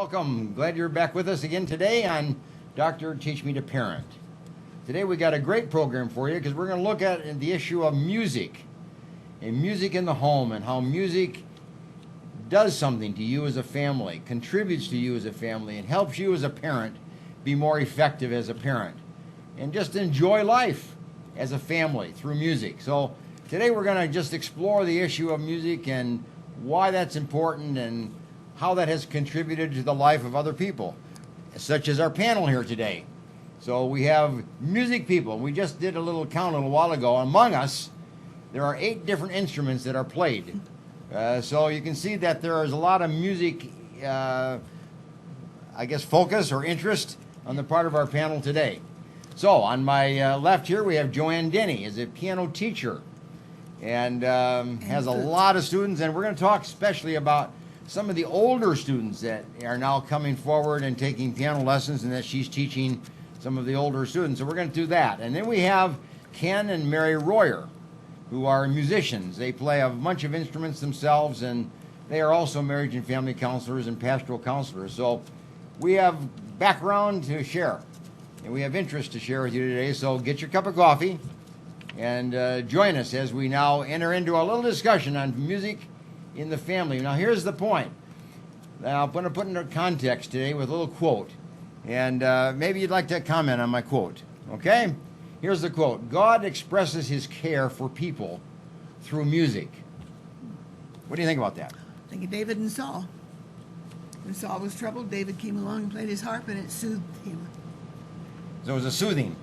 Welcome. Glad you're back with us again today on Dr. Teach Me to Parent. Today we got a great program for you because we're going to look at the issue of music and music in the home and how music does something to you as a family, contributes to you as a family, and helps you as a parent be more effective as a parent and just enjoy life as a family through music. So today we're going to just explore the issue of music and why that's important and how that has contributed to the life of other people, such as our panel here today. So we have music people. We just did a little count a little while ago. Among us, there are 8 different instruments that are played. So you can see that there is a lot of music, I guess, focus or interest on the part of our panel today. So on my left here, we have Joanne Denny as a piano teacher and has a lot of students. And we're going to talk especially about some of the older students that are now coming forward and taking piano lessons, and that she's teaching some of the older students. So we're going to do that. And then we have Ken and Mary Royer, who are musicians. They play a bunch of instruments themselves, and they are also marriage and family counselors and pastoral counselors. So we have background to share, and we have interest to share with you today. So get your cup of coffee and join us as we now enter into a little discussion on music in the family. Now here's the point. Now I'm going to put into context today with a little quote, and maybe you'd like to comment on my quote. Okay? Here's the quote. God expresses his care for people through music. What do you think about that? I think of David and Saul. When Saul was troubled, David came along and played his harp, and it soothed him. So it was a soothing.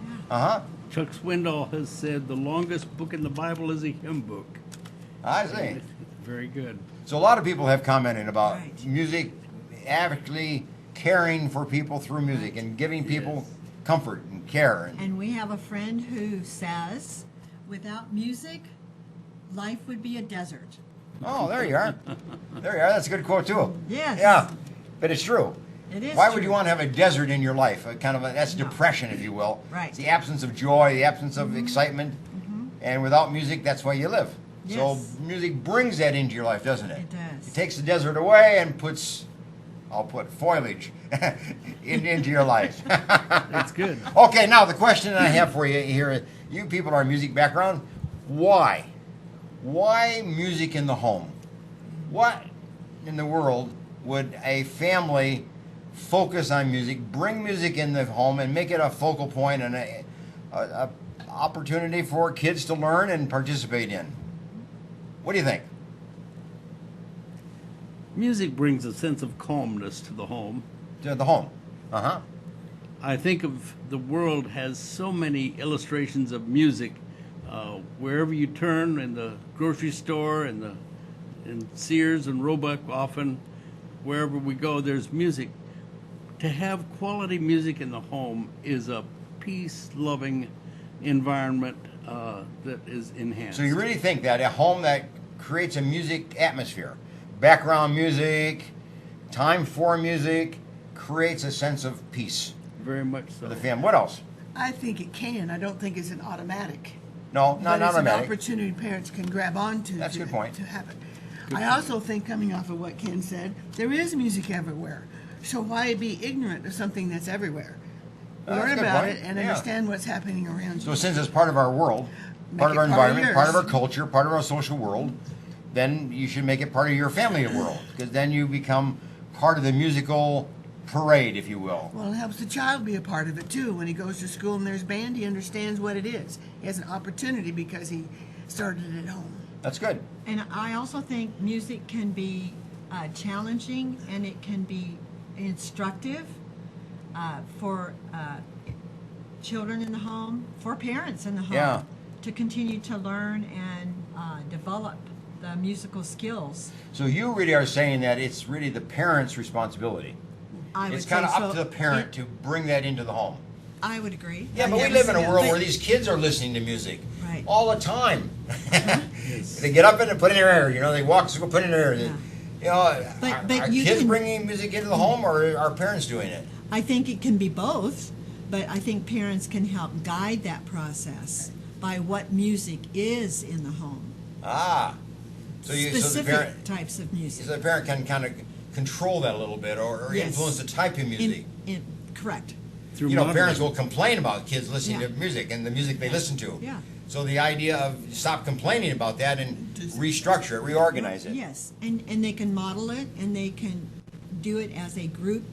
Yeah. Uh-huh. Chuck Swindoll has said the longest book in the Bible is a hymn book. I see. Very good. So a lot of people have commented about Right. music actually caring for people through music and giving people comfort and care. And we have a friend who says, without music, life would be a desert. Oh, there you are. There you are. That's a good quote, too. Yes. Yeah, but it's true. It is Why would true. you want to have a desert in your life? That's No. depression, if you will. Right. It's the absence of joy, the absence of excitement. And without music, that's why you live. So Yes. music brings that into your life, doesn't it? It does. It takes the desert away and puts, I'll put foliage into your life. That's good. Okay, now the question I have for you here, you people are music background, why? Why music in the home? What in the world would a family focus on music, bring music in the home and make it a focal point and a opportunity for kids to learn and participate in? What do you think? Music brings a sense of calmness to the home. To the home. Uh-huh. I think of the world has so many illustrations of music. Wherever you turn, in the grocery store, in Sears and Roebuck, often wherever we go, there's music. To have quality music in the home is a peace-loving environment that is enhanced. So you really think that a home that creates a music atmosphere, background music, time for music, creates a sense of peace Very much so. for the family. What else? I think it can. I don't think it's an automatic. No, not But it's an automatic. opportunity parents can grab onto. That's a to- good point. To have it. I also think, coming off of what Ken said, there is music everywhere. So why be ignorant of something that's everywhere? That's a Learn good about point. it and Yeah. understand what's happening around So you. since it's part of our world, Make part of it our part of environment, part of our yours. culture, part of our social world, then you should make it part of your family world, because then you become part of the musical parade, if you will. Well, it helps the child be a part of it too. When he goes to school and there's band, he understands what it is. He has an opportunity because he started it at home. That's good. And I also think music can be challenging and it can be instructive for children in the home, for parents in the home, Yeah. to continue to learn and develop the musical skills. So you really are saying that it's really the parent's responsibility. I would It's kind of say up to so. the parent to bring that into the home. I would agree. Yeah, but we Yes, live in a yes. world where these kids are listening to music Right. all the time. They get up and put in their ear, they walk to school, put in their ear. But are you kids can- bringing music into the home, or are parents doing it? I think it can be both, but I think parents can help guide that process by what music is in the home. Ah, so the Specific parent, types of music. so the parent can kind of control that a little bit or Yes. influence the type of music. Correct. Through You know, modeling. parents will complain about kids listening Yeah. to music and the music they listen to. Yeah. So the idea of stop complaining about that and restructure it, reorganize it. Yes, and they can model it, and they can do it as a group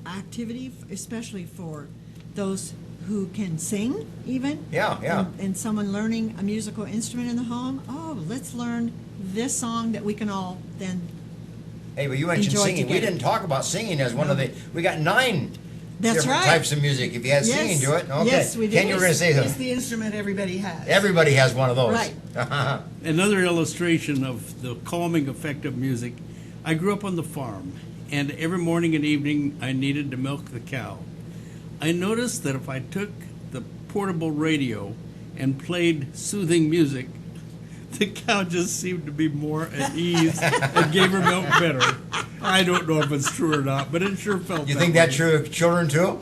activity, especially for those who can sing even. Yeah, yeah. And someone learning a musical instrument in the home, oh, let's learn this song that we can all then, Hey, but you mentioned Enjoy singing. We together. didn't talk about singing as one of the. We got 9 That's different right. types of music. If you had Yes. singing to it, okay. Yes, we did. Ken, you were going to say It's something. the instrument everybody has. Everybody has one of those. Right. Another illustration of the calming effect of music. I grew up on the farm, and every morning and evening I needed to milk the cow. I noticed that if I took the portable radio and played soothing music, the cow just seemed to be more at ease and gave her milk better. I don't know if it's true or not, but it sure felt You that think way. that's true of children too?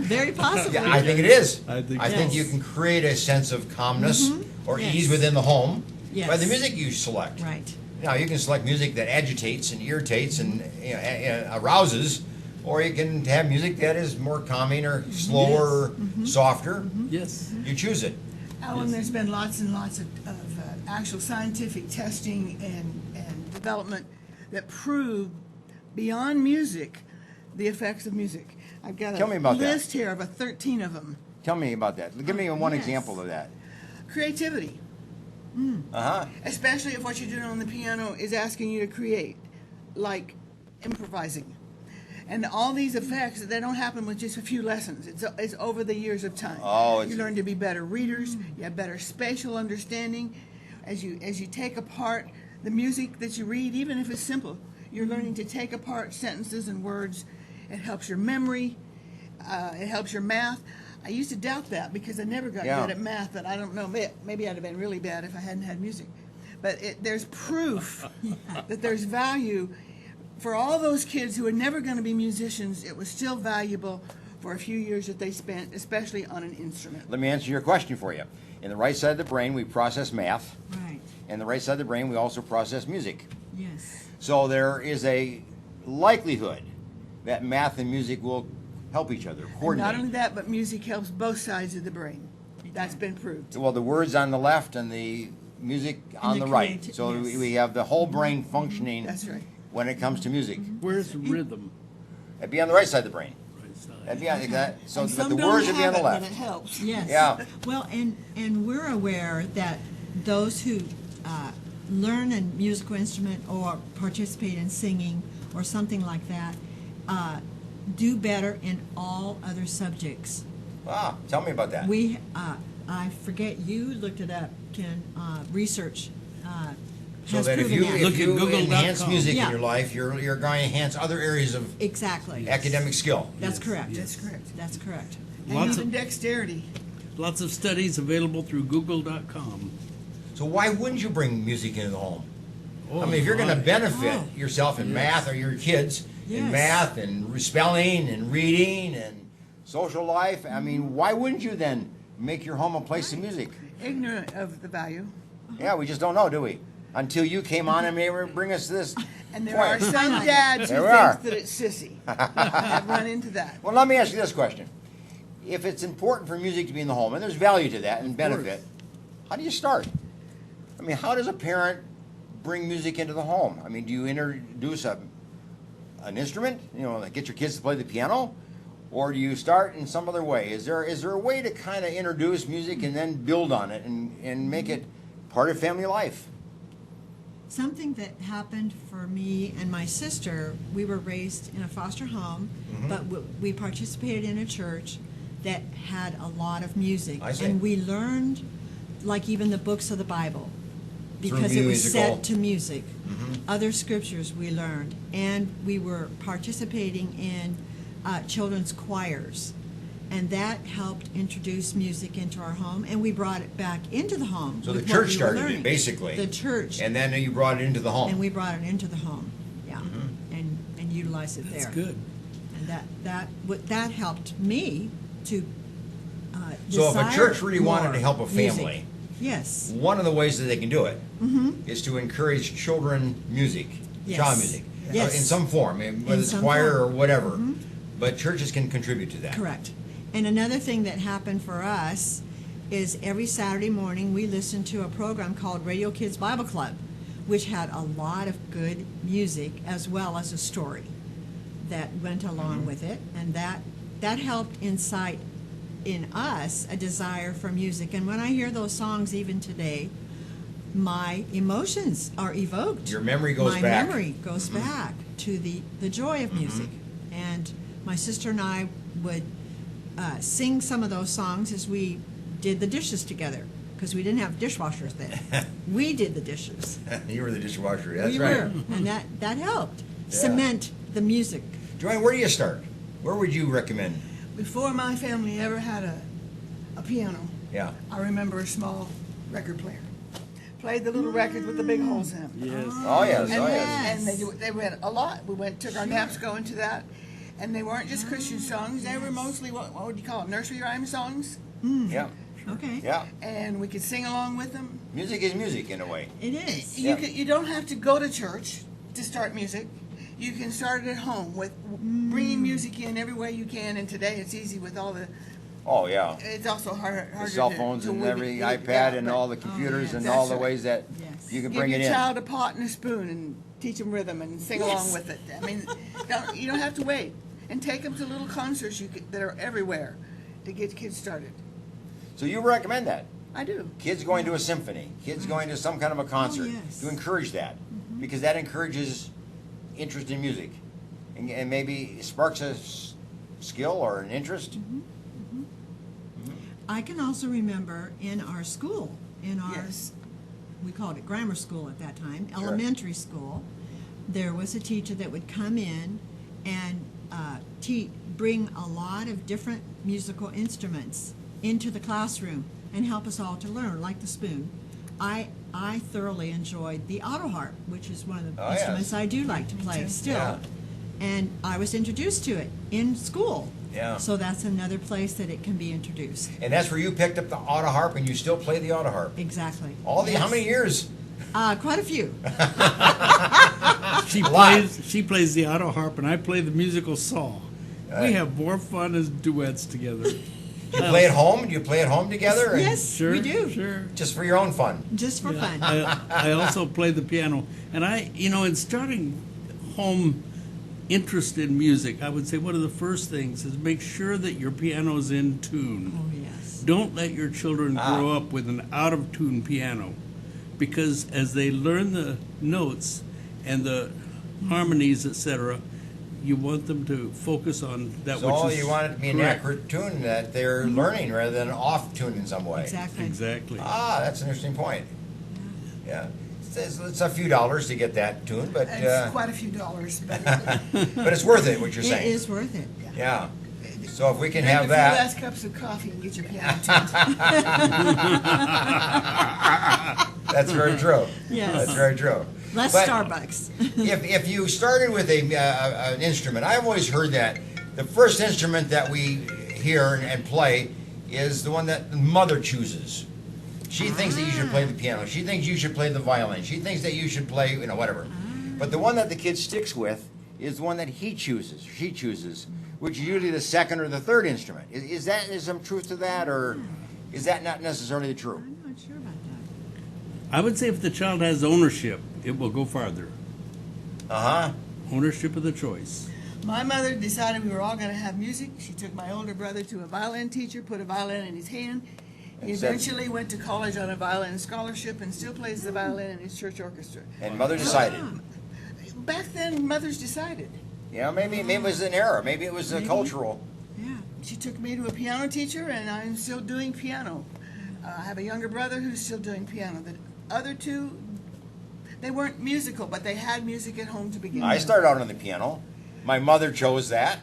very possibly. Yeah, I think it is. I think I so. think you Yes. can create a sense of calmness or Yes. ease within the home by the Yes. music you select. Right. Now you can select music that agitates and irritates and arouses, or you can have music that is more calming or slower, or softer. Yes. You choose it. Alan, there's been lots and lots of actual scientific testing and development that prove beyond music the effects of music. I've got Tell me a about that. list here of 13 of them. Tell me about that. Give me one Yes. example of that. Creativity, Uh huh. especially if what you're doing on the piano is asking you to create, like improvising. And all these effects, they don't happen with just a few lessons. It's over the years of time. Oh, You learn to be better readers. You have better spatial understanding. As you take apart the music that you read, even if it's simple, you're learning to take apart sentences and words. It helps your memory. It helps your math. I used to doubt that because I never got Yeah. good at math, but I don't know. Maybe I'd have been really bad if I hadn't had music. But there's proof that there's value for all those kids who are never going to be musicians. It was still valuable for a few years that they spent, especially on an instrument. Let me answer your question for you. In the right side of the brain, we process math. Right. In the right side of the brain, we also process music. Yes. So there is a likelihood that math and music will help each other, And coordinate. not only that, but music helps both sides of the brain. That's been proved. Well, the words on the left and the music on the the right. creati- So yes. we have the whole brain functioning That's right. when it comes to music. Where's rhythm? It'd be on the right side of the brain. Right side. That'd be on that. So And but some the don't words would be on have the it, but left. it helps. Yes. Yeah. Well, and we're aware that those who learn a musical instrument or participate in singing or something like that do better in all other subjects. Ah, tell me about that. We, I forget, you looked it up, Ken, research So has that if proven you, that. Look if at you Google.com. enhance music Yeah. in your life, you're going to enhance other areas of Exactly. academic skill. That's correct. That's correct. That's correct. And Lots even of- dexterity. Lots of studies available through Google.com. So why wouldn't you bring music into the home? Oh, I mean, if you're going to my. benefit Oh. yourself in math or your kids in Yes. math and spelling and reading and social life, I mean, why wouldn't you then make your home a place of music? Ignorant of the value. Yeah, we just don't know, do we? Until you came on and maybe bring us to this And there point. are some dads who There we are. think that it's sissy. I've run into that. Well, let me ask you this question. If it's important for music to be in the home, and there's value to that and benefit, how do you start? I mean, how does a parent bring music into the home? I mean, do you introduce an instrument, you know, like get your kids to play the piano? Or do you start in some other way? Is there a way to kind of introduce music and then build on it and make it part of family life? Something that happened for me and my sister, we were raised in a foster home, Mm-hmm. but we participated in a church that had a lot of music. I see. And we learned, like even the books of the Bible, because it was musical. set to music. Mm-hmm. Other scriptures we learned. And we were participating in children's choirs. And that helped introduce music into our home, and we brought it back into the home. So the with what church we were started it, learning. basically. The church. And then you brought it into the home. And we brought it into the home, yeah, and utilized it That's there. good. And that helped me to So if a desire church really wanted more to help a music. family, Yes, one of the ways that they can do it is to encourage children music, Yes. child music. Yes. In some form, whether In it's some choir form. or whatever. But churches can contribute to that. Correct. And another thing that happened for us is every Saturday morning we listened to a program called Radio Kids Bible Club, which had a lot of good music as well as a story that went along with it, and that helped incite in us a desire for music. And when I hear those songs even today, my emotions are evoked. Your memory goes my back. My memory goes back to the joy of music. And my sister and I would sing some of those songs as we did the dishes together, because we didn't have dishwashers then. We did the dishes. You were the dishwasher. That's we right. were, and that helped Yeah. cement the music. Joanne, where do you start? Where would you recommend? Before my family ever had a piano, Yeah. I remember a small record player. Played the little records with the big holes in them. Yes. Oh, yes. And, Oh, yes. yes. they went a lot. We took our naps going to that. And they weren't just Christian songs. They were mostly, what would you call them, nursery rhyme songs? Yeah. Okay. Yeah. And we could sing along with them. Music is music in a way. It is. Yeah. You don't have to go to church to start music. You can start it at home with bringing music in every way you can. And today it's easy with all the. Oh, yeah. It's also harder The cell phones and every iPad and all the computers yes. and That's all the right. ways that Yes. you can Give bring your it in. child a pot and a spoon and teach them rhythm and sing along with it. I mean, you don't have to wait. And take them to little concerts that are everywhere to get kids started. So you recommend that? I do. Kids going to a symphony, kids going to some kind of a concert, yes. to encourage that, because that encourages interest in music, and maybe sparks a skill or an interest. I can also remember in our school, in our, Yes. we called it grammar school at that time, Sure. elementary school, there was a teacher that would come in and bring a lot of different musical instruments into the classroom and help us all to learn, like the spoon. I thoroughly enjoyed the auto harp, which is one of the Oh, yes. instruments I do like to play too. still. Yeah. And I was introduced to it in school. Yeah. So that's another place that it can be introduced. And that's where you picked up the auto harp, and you still play the auto harp. Exactly. How Yes. many years? Quite a few. She plays the auto harp, and I play the musical saw. We have more fun as duets together. Do you play at home? Do you play at home together? and Yes, Sure, we do. Sure. Just for your own fun. Just for fun. I also play the piano, and in starting home interest in music, I would say one of the first things is make sure that your piano's in tune. Oh, yes. Don't let your children grow up with an out of tune piano, because as they learn the notes and the harmonies, etc., you want them to focus on that So which is you want it to be an correct. accurate tune that they're learning rather than off tune in some way. Exactly. Exactly. Ah, that's an interesting point. Yeah. It's a few dollars to get that tune, but It's quite a few dollars, but but it's worth it, what you're It saying. is worth it. Yeah. So if we can drink have a few that. less cups of coffee and get your piano tuned. That's very true. Yes. That's very true. Less But Starbucks. if you started with an instrument, I've always heard that the first instrument that we hear and play is the one that the mother chooses. She thinks that you should play the piano. She thinks you should play the violin. She thinks that you should play, whatever. But the one that the kid sticks with is the one that he chooses, she chooses, which is usually the second or the third instrument. Is some truth to that, or is that not necessarily true? I'm not sure about that. I would say if the child has ownership, it will go farther. Uh-huh. Ownership of the choice. My mother decided we were all going to have music. She took my older brother to a violin teacher, put a violin in his hand. He And said- eventually went to college on a violin scholarship and still plays the violin in his church orchestra. And mother decided. Back then, mothers decided. Yeah, maybe it was an error. Maybe it was a cultural. Yeah. She took me to a piano teacher, and I'm still doing piano. I have a younger brother who's still doing piano. The other two, they weren't musical, but they had music at home to begin I with. started out on the piano. My mother chose that.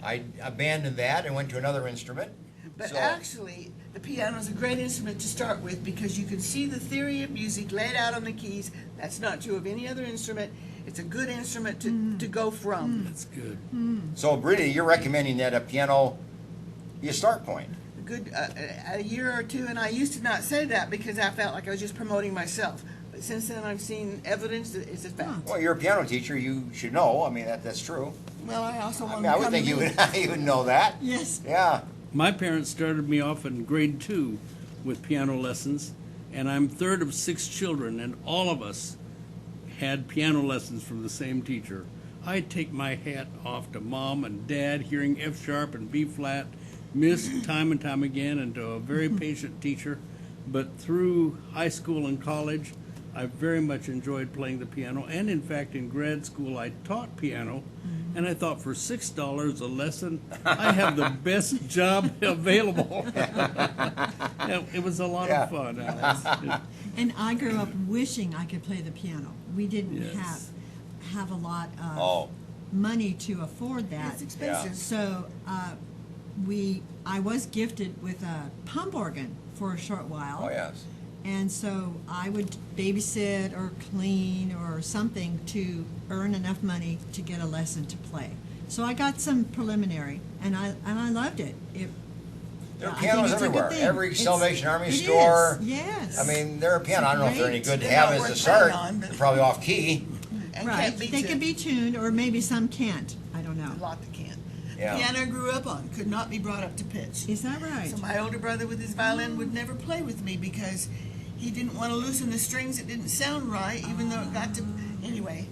I abandoned that and went to another instrument. But So- actually, the piano is a great instrument to start with because you can see the theory of music laid out on the keys. That's not true of any other instrument. It's a good instrument to go from. That's good. So, Brittany, you're recommending that a piano be a start point. A year or two, and I used to not say that because I felt like I was just promoting myself. But since then, I've seen evidence that it's a fact. Well, you're a piano teacher. You should know. I mean, that's true. Well, I also I want mean, to I would come think to you me. would, you would know that. Yes. Yeah. My parents started me off in grade 2 with piano lessons, and I'm third of 6 children, and all of us had piano lessons from the same teacher. I take my hat off to Mom and Dad, hearing F sharp and B flat, missed time and time again, and to a very patient teacher. But through high school and college, I very much enjoyed playing the piano, and in fact, in grad school, I taught piano. And I thought, for $6 a lesson, I have the best job available. It was a lot Yeah. of fun, Alice. And I grew up wishing I could play the piano. We didn't Yes. have a lot of Oh. money to afford that. It's expensive. So I was gifted with a pump organ for a short while. Oh, yes. And so I would babysit or clean or something to earn enough money to get a lesson to play. So I got some preliminary, and I loved it. There are I think pianos it's a good everywhere. thing. Every It's- Salvation Army it store. is, yes. I mean, they're a piano. I don't know if they're any good to They're have not as a worth start. playing on, but- They're probably off key. And Right, can't be they tuned. can be tuned, or maybe some can't. I don't know. A lot that can't. Yeah. Piano I grew up on could not be brought up to pitch. Is that right? So my older brother with his violin would never play with me because he didn't want to loosen the strings. It didn't sound right, even though it got to. Anyway,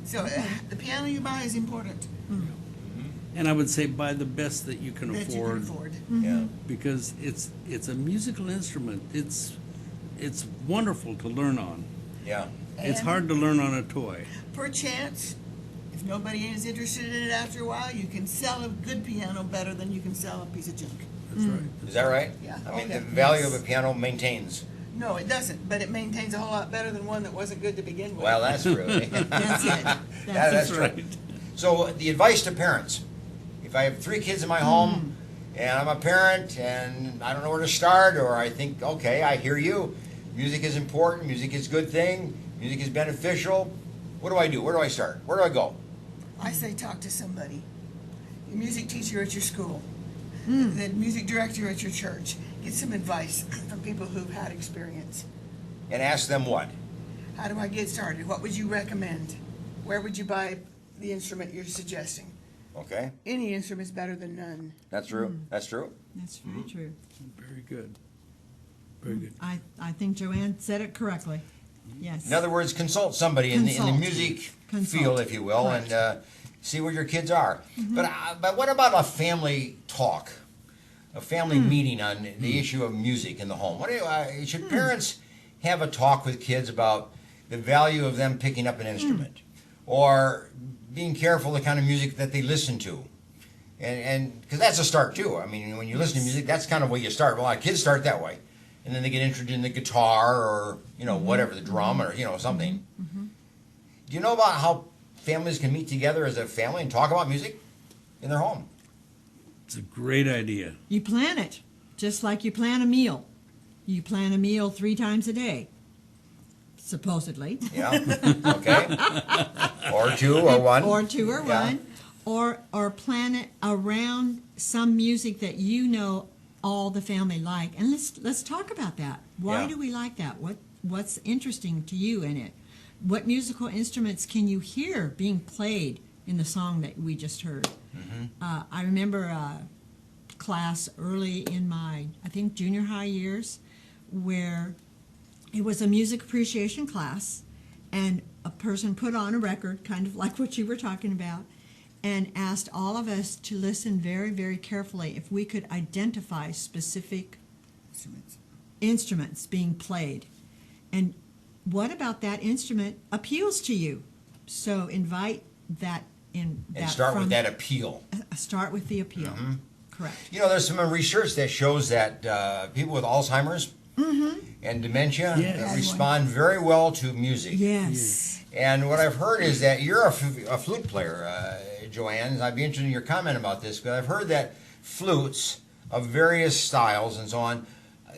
so the piano you buy is important And I would say buy the best that you can that you can afford, afford. Yeah. because it's a musical instrument. It's wonderful to learn on. Yeah. It's And hard to learn on a toy. Perchance, if nobody is interested in it after a while, you can sell a good piano better than you can sell a piece of junk. That's right. Is that right? Yeah. I mean, Okay. the value of a piano maintains. No, it doesn't, but it maintains a whole lot better than one that wasn't good to begin with. Well, that's true. That's it. That's true. right. So the advice to parents: if I have 3 kids in my home, and I'm a parent, and I don't know where to start, or I think, okay, I hear you. Music is important. Music is a good thing. Music is beneficial. What do I do? Where do I start? Where do I go? I say talk to somebody. Your music teacher at your school, the music director at your church. Get some advice from people who've had experience. And ask them what? How do I get started? What would you recommend? Where would you buy the instrument you're suggesting? Okay, Any instrument's better than none. that's true. That's true. That's very true. Very good. Very good. I think Joanne said it correctly. Yes. In other words, consult somebody in the Consult. music Consult. field, if you will, Correct. and see where your kids are. But what about a family talk, a family meeting on the issue of music in the home? What do you, should parents have a talk with kids about the value of them picking up an instrument, or being careful the kind of music that they listen to? And because that's a start too. I mean, when you listen to music, that's kind of where you start. Well, our kids start that way, and then they get interested in the guitar or whatever, the drum or something. Do you know about how families can meet together as a family and talk about music in their home? It's a great idea. You plan it, just like you plan a meal. You plan a meal 3 times a day, supposedly. Yeah. Okay. Or 2 or 1. Or 2 or Yeah. 1. Or plan it around some music that you know all the family like. And let's talk about that. Why Yeah. do we like that? What's interesting to you in it? What musical instruments can you hear being played in the song that we just heard? I remember a class early in my, I think, junior high years, where it was a music appreciation class, and a person put on a record, kind of like what you were talking about, and asked all of us to listen very, very carefully if we could identify specific instruments being played. And what about that instrument appeals to you? So invite that in. And start with that appeal. Start with the appeal. Correct. There's some research that shows that people with Alzheimer's and dementia Yes. respond very well to music. Yes. And what I've heard is that you're a flute player, Joanne. I'd be interested in your comment about this, because I've heard that flutes of various styles and so on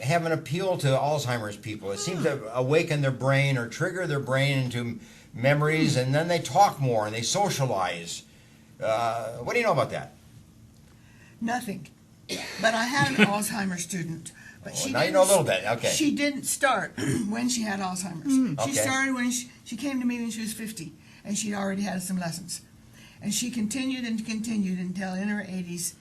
have an appeal to Alzheimer's people. It seems to awaken their brain or trigger their brain into memories, and then they talk more and they socialize. What do you know about that? Nothing. But I had an Alzheimer's student But Well, now you know a little bit. Okay. She didn't start when she had Alzheimer's. Okay. She started when she came to me when she was 50, and she already had some lessons. And she continued and continued until in her 80s,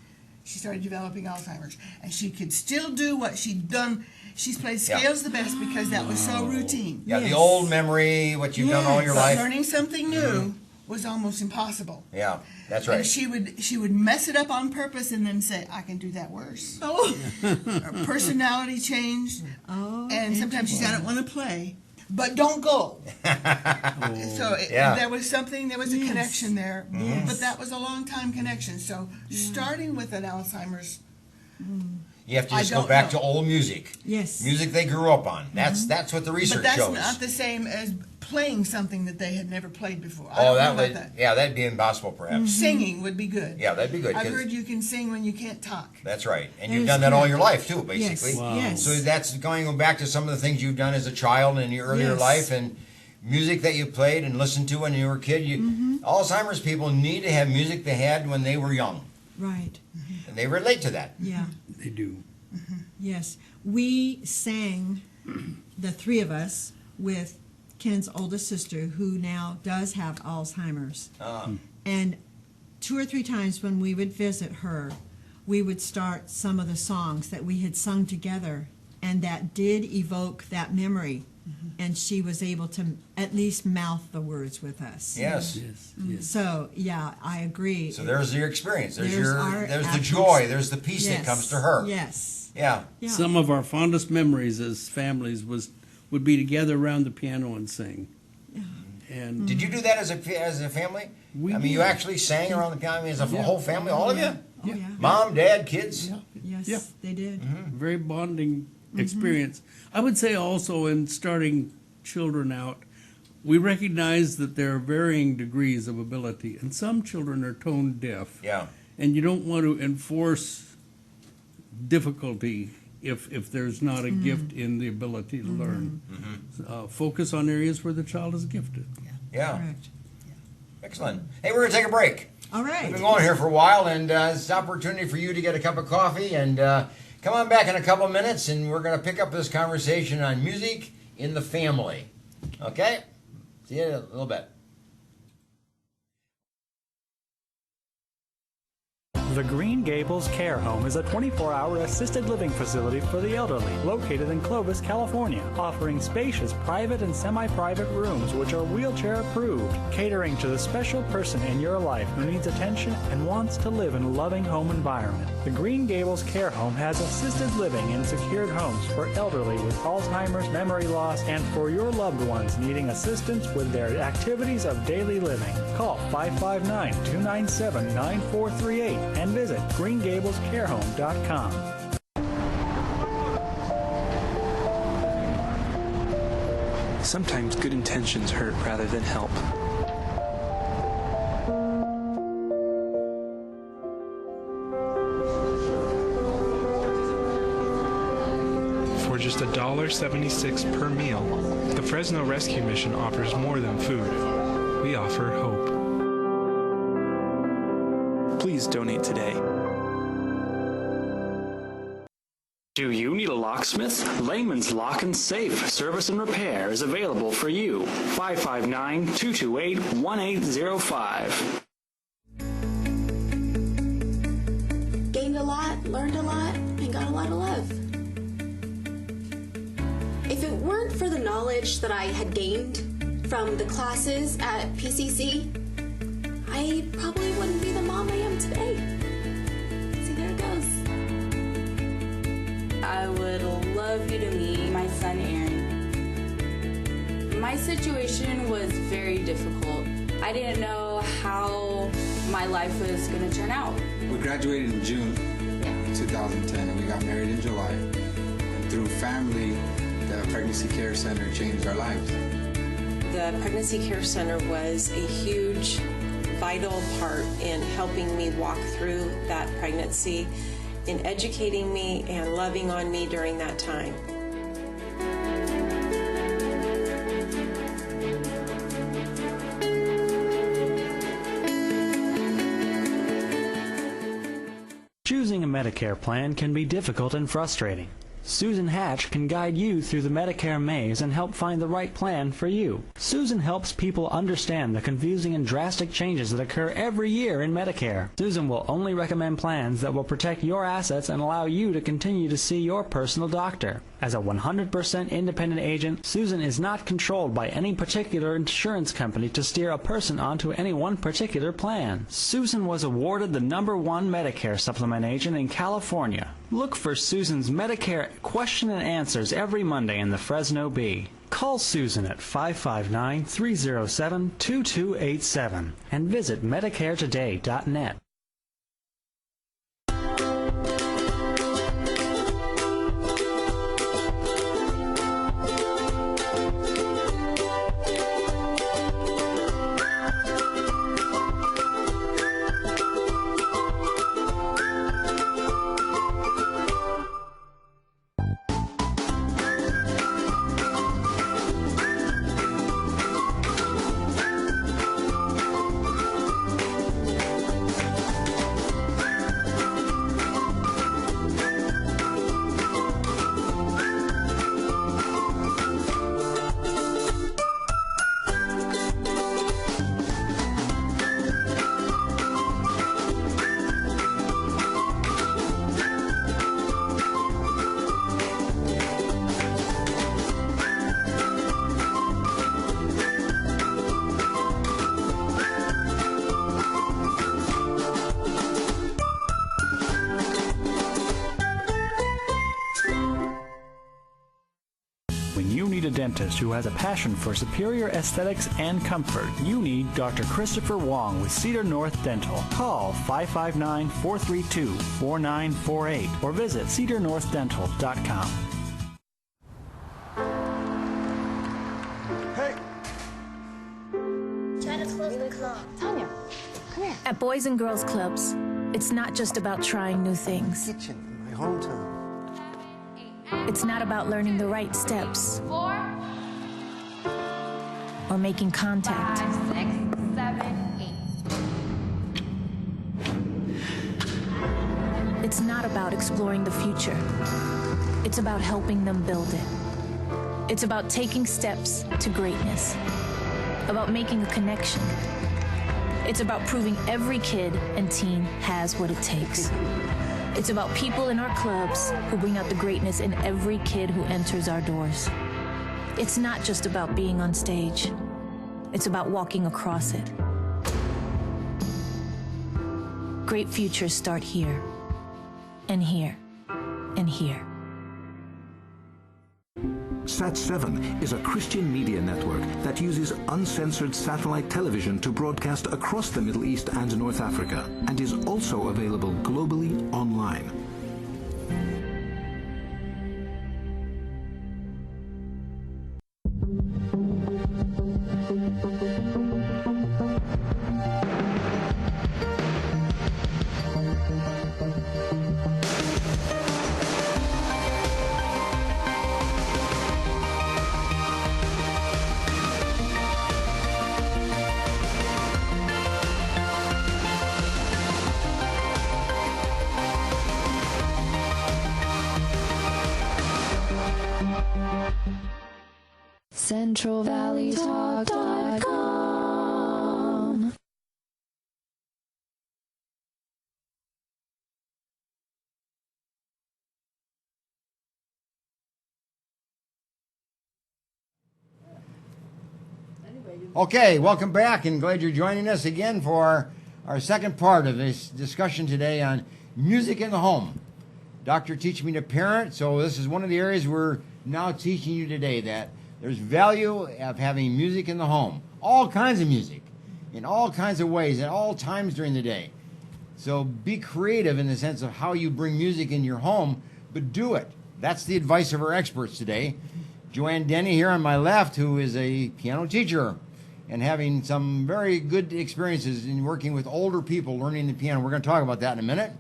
she started developing Alzheimer's. And she could still do what she'd done. She's played Yeah. scales the best because that was so routine. Yeah, the Yes. old memory, what you've done all your But life. learning something new was almost impossible. Yeah, that's And right. she would mess it up on purpose and then say, I can do that worse. Oh, Her personality changed, oh, and sometimes she said, I don't want to play, but don't go. So Yeah. there was a Yes. connection there, Yes. but that was a long time connection. So starting with an Alzheimer's, You have to I just go don't back know. to old music. yes. Music they grew up on. That's what the but research that's shows. not the same as playing something that they had never played before. I Oh, don't that know would, about that. yeah, that'd be impossible perhaps. Singing would be good. Yeah, that'd be good. I've 'cause heard you can sing when you can't talk. That's right. And That you've is done that all correct. your life too, basically. Yes. Wow. Yes. So that's going back to some of the things you've done as a child in your earlier Yes. life and music that you played and listened to when you were a kid. Alzheimer's people need to have music they had when they were young. Right. And they relate to that. Yeah. They do. Yes. We sang, the three of us, with Ken's oldest sister, who now does have Alzheimer's. And 2 or 3 times when we would visit her, we would start some of the songs that we had sung together, and that did evoke that memory. And she was able to at least mouth the words with us. Yes. Yes. Yes. So, yeah, I agree. So there's your experience. There's our the absolute- joy. There's the peace that Yes. comes to her. Yes. Yeah. Yeah. Some of our fondest memories as families would be together around the piano and sing. And Did you do that as a family? We I mean, you did. actually sang around the piano as a Yeah. whole family, all of you? Oh, yeah. Mom, dad, kids? Yes, Yeah. they did. very bonding experience. I would say also in starting children out, we recognize that there are varying degrees of ability, and some children are tone deaf. Yeah. And you don't want to enforce difficulty if there's not a gift in the ability to learn. Focus on areas where the child is gifted. Yeah. Correct. Excellent. Hey, we're going to take a break. All We've right. been going here for a while, and it's an opportunity for you to get a cup of coffee. And come on back in a couple of minutes, and we're going to pick up this conversation on music in the family. Okay? See you in a little bit. The Green Gables Care Home is a 24-hour assisted living facility for the elderly located in Clovis, California, offering spacious private and semi-private rooms which are wheelchair approved, catering to the special person in your life who needs attention and wants to live in a loving home environment. The Green Gables Care Home has assisted living in secured homes for elderly with Alzheimer's, memory loss, and for your loved ones needing assistance with their activities of daily living. Call 559-297-9438 and visit greengablescarehome.com. Sometimes good intentions hurt rather than help. For just $1.76 per meal, the Fresno Rescue Mission offers more than food. We offer hope. Please donate today. Do you need a locksmith? Layman's Lock and Safe Service and Repair is available for you. 559-228-1805. Gained a lot, learned a lot, and got a lot of love. If it weren't for the knowledge that I had gained from the classes at PCC, I probably wouldn't be the mom I am today. See, there it goes. I would love you to meet my son, Aaron. My situation was very difficult. I didn't know how my life was going to turn out. We graduated in June 2010 and we got married in July. And through family, the Pregnancy Care Center changed our lives. The Pregnancy Care Center was a huge, vital part in helping me walk through that pregnancy, in educating me and loving on me during that time. Choosing a Medicare plan can be difficult and frustrating. Susan Hatch can guide you through the Medicare maze and help find the right plan for you. Susan helps people understand the confusing and drastic changes that occur every year in Medicare. Susan will only recommend plans that will protect your assets and allow you to continue to see your personal doctor. As a 100% independent agent, Susan is not controlled by any particular insurance company to steer a person onto any one particular plan. Susan was awarded the #1 Medicare supplement agent in California. Look for Susan's Medicare question and answers every Monday in the Fresno Bee. Call Susan at 559-307-2287 and visit MedicareToday.net. Dentist who has a passion for superior aesthetics and comfort. You need Dr. Christopher Wong with Cedar North Dental. Call 559-432-4948 or visit cedarnorthdental.com. Hey! Try to close the club. Tanya, come here. At Boys and Girls Clubs, it's not just about trying new things. Kitchen in my hometown. It's not about learning the right steps. 4 or making contact. 5, 6, 7, 8. It's not about exploring the future. It's about helping them build it. It's about taking steps to greatness. About making a connection. It's about proving every kid and teen has what it takes. It's about people in our clubs who bring out the greatness in every kid who enters our doors. It's not just about being on stage. It's about walking across it. Great futures start here, and here, and here. Sat7 is a Christian media network that uses uncensored satellite television to broadcast across the Middle East and North Africa, and is also available globally online. CentralValleyTalk.com. Okay, welcome back, and glad you're joining us again for our second part of this discussion today on music in the home. Dr. Teach Me to Parent, so this is one of the areas we're now teaching you today, that there's value of having music in the home. All kinds of music, in all kinds of ways, at all times during the day. So be creative in the sense of how you bring music in your home, but do it. That's the advice of our experts today. Joanne Denny here on my left, who is a piano teacher and having some very good experiences in working with older people learning the piano. We're going to talk about that in a minute.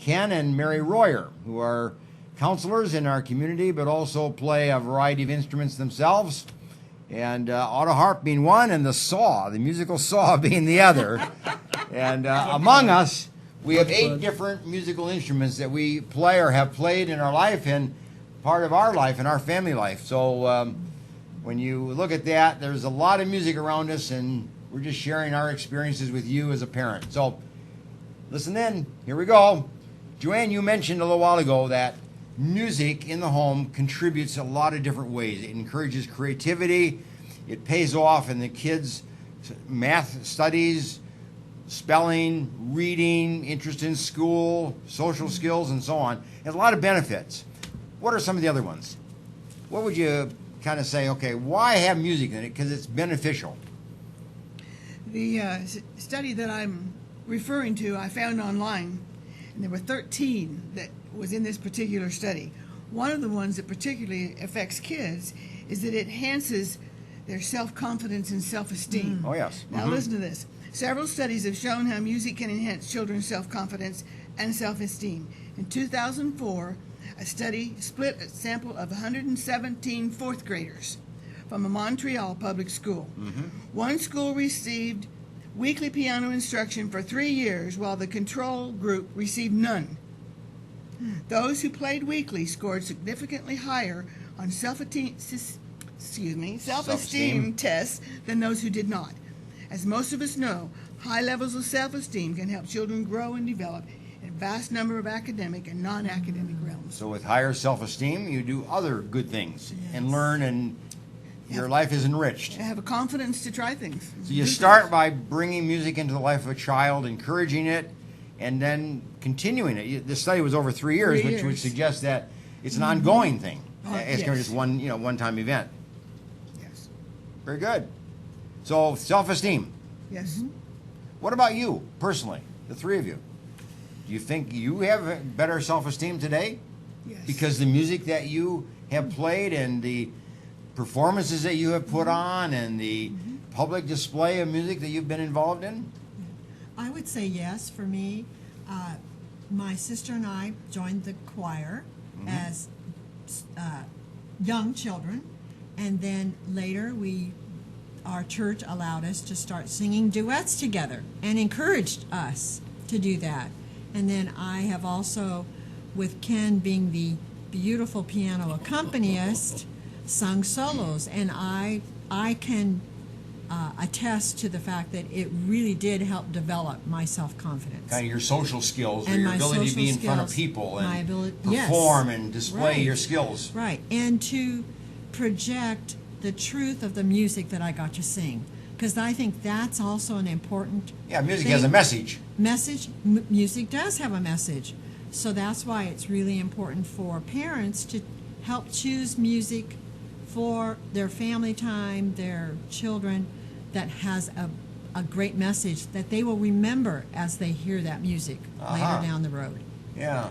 Ken and Mary Royer, who are counselors in our community, but also play a variety of instruments themselves. And auto harp being one, and the saw, the musical saw, being the other. And among us, we have 8 different musical instruments that we play or have played in our life, and part of our life and our family life. So when you look at that, there's a lot of music around us, and we're just sharing our experiences with you as a parent. So listen in. Here we go. Joanne, you mentioned a little while ago that music in the home contributes a lot of different ways. It encourages creativity. It pays off in the kids' math studies, spelling, reading, interest in school, social skills, and so on. It has a lot of benefits. What are some of the other ones? What would you kind of say, okay, why have music in it? Because it's beneficial. The study that I'm referring to, I found online, and there were 13 that was in this particular study. One of the ones that particularly affects kids is that it enhances their self-confidence and self-esteem. Oh, yes. Now listen to this. Several studies have shown how music can enhance children's self-confidence and self-esteem. In 2004, a study split a sample of 117 fourth graders from a Montreal public school. One school received weekly piano instruction for 3 years, while the control group received none. Those who played weekly scored significantly higher on self-esteem tests than those who did not. As most of us know, high levels of self-esteem can help children grow and develop in a vast number of academic and non-academic realms. So with higher self-esteem, you do other good things and learn, and your life is enriched. And have a confidence to try things. So you start by bringing music into the life of a child, encouraging it, and then continuing it. This study was over 3 years, 3 which would years. suggest that it's an ongoing thing. It's yes. not just one-time event. Yes. Very good. So self-esteem. Yes. What about you personally, the three of you? Do you think you have better self-esteem today? Yes. Because the music that you have played and the performances that you have put on and the public display of music that you've been involved in? I would say yes. For me, my sister and I joined the choir as young children, and then later our church allowed us to start singing duets together and encouraged us to do that. And then I have also, with Ken being the beautiful piano accompanist, sung solos, and I can attest to the fact that it really did help develop my self-confidence. Kind of your social skills, or And your my ability to social be in front of skills, people my and ability- yes. perform and display Right. your skills. Right, and to project the truth of the music that I got to sing, because I think that's also an important Yeah, music thing. has a message. Music does have a message, so that's why it's really important for parents to help choose music for their family time, their children, that has a great message that they will remember as they hear that music later down the road. Yeah.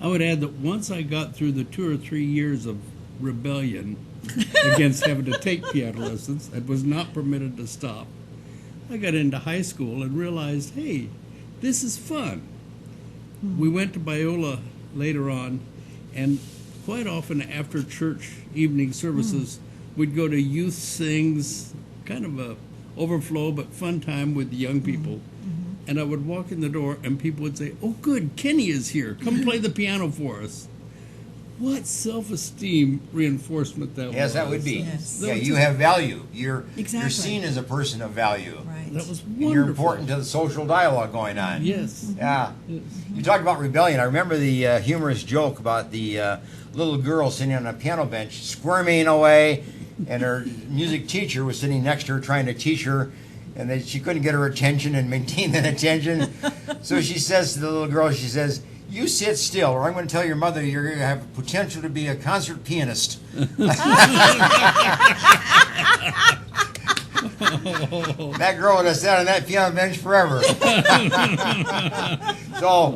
I would add that once I got through the 2 or 3 years of rebellion against having to take piano lessons and was not permitted to stop, I got into high school and realized, hey, this is fun. We went to Biola later on, and quite often after church evening services, we'd go to youth sings, kind of a overflow but fun time with the young people. And I would walk in the door and people would say, oh good, Kenny is here, come play the piano for us. What self-esteem reinforcement that was. Yes, that would be. Yes. Yeah, you have value. You're Exactly. seen as a person of value. Right. That was And wonderful. you're important to the social dialogue going on. Yes. Yeah. You talked about rebellion. I remember the humorous joke about the little girl sitting on a piano bench squirming away, and her music teacher was sitting next to her trying to teach her, and then she couldn't get her attention and maintain that attention. So she says to the little girl, she says, you sit still, or I'm going to tell your mother you're going to have potential to be a concert pianist. That girl would have sat on that piano bench forever. So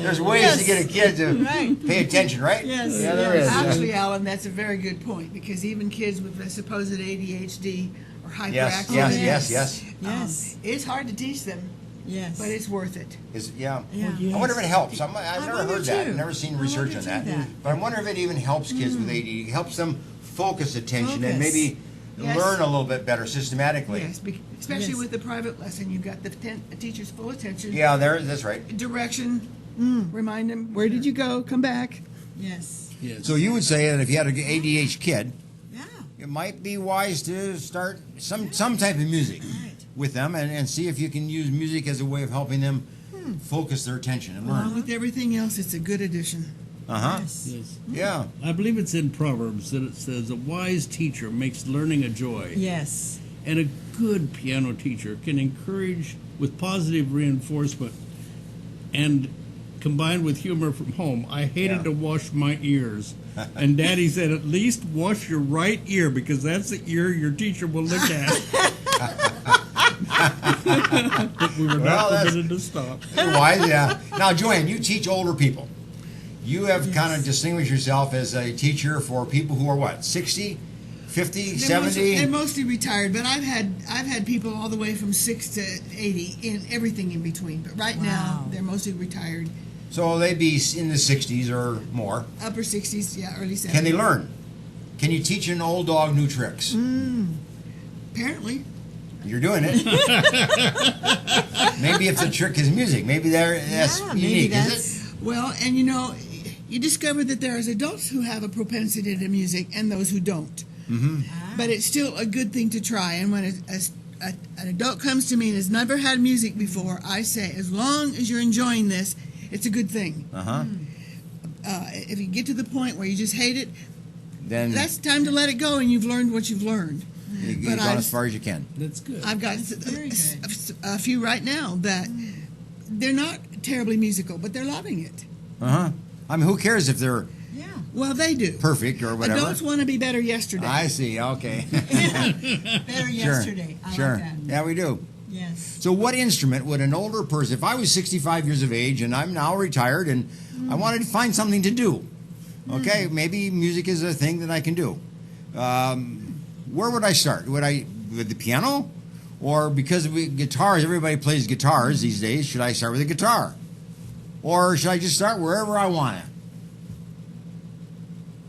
there's ways to get a kid to pay attention, right? Yes. Yeah, there is. Actually, Alan, that's a very good point, because even kids with a supposed ADHD or hyperactive, Yes. it's hard to teach them. Yes. But it's worth it. Yeah. Yeah. I wonder if it helps. I've never wonder heard that. too. I've never seen I research wonder on too that. that. But I wonder if it even helps kids with ADD. It helps them focus attention and Focus. maybe Yes. learn a little bit better systematically. Yes, especially with the private lesson, you've got the teacher's full attention. Yeah, that's right. Direction. Remind them, where did you go? Come back. Yes. Yes. So you would say that if you had an ADHD kid, Yeah. it might be wise to start some type of music with them and see if you can use music as a way of helping them focus their attention and Along learn. with everything else, it's a good addition. Uh-huh. Yes. Yeah. I believe it's in Proverbs that it says, a wise teacher makes learning a joy. Yes. And a good piano teacher can encourage with positive reinforcement and combined with humor from home. I hated to wash my ears. And Daddy said, at least wash your right ear because that's the ear your teacher will look at. But we were Well, not that's- permitted to stop. Wise, yeah. Now, Joanne, you teach older people. You have kind of distinguished yourself as a teacher for people who are what, 60, 50, 70? They're mostly retired, but I've had people all the way from 6 to 80 and everything in between. But right now, they're mostly retired. So they'd be in the 60s or more. Upper 60s, yeah, early 70s. Can they learn? Can you teach an old dog new tricks? Apparently. You're doing it. Maybe if the trick is music, maybe that's unique, is it? Well, and you discover that there is adults who have a propensity to music and those who don't. Mm-hmm. But it's still a good thing to try. And when an adult comes to me and has never had music before, I say, as long as you're enjoying this, it's a good thing. Uh-huh. If you get to the point where you just hate it, Then that's time to let it go and you've learned what you've learned. you've But gone as far as you can. That's good. I've got a few right now that they're not terribly musical, but they're loving it. Uh-huh. I mean, who cares if they're Well, they do. perfect or whatever? Adults want to be better yesterday. I see, okay. Better yesterday. I Sure. like that. Yeah, we do. Yes. So what instrument would an older person, if I was 65 years of age and I'm now retired and I wanted to find something to do, okay, maybe music is a thing that I can do. Where would I start? Would I with the piano? Or because guitars, everybody plays guitars these days, should I start with a guitar? Or should I just start wherever I want to?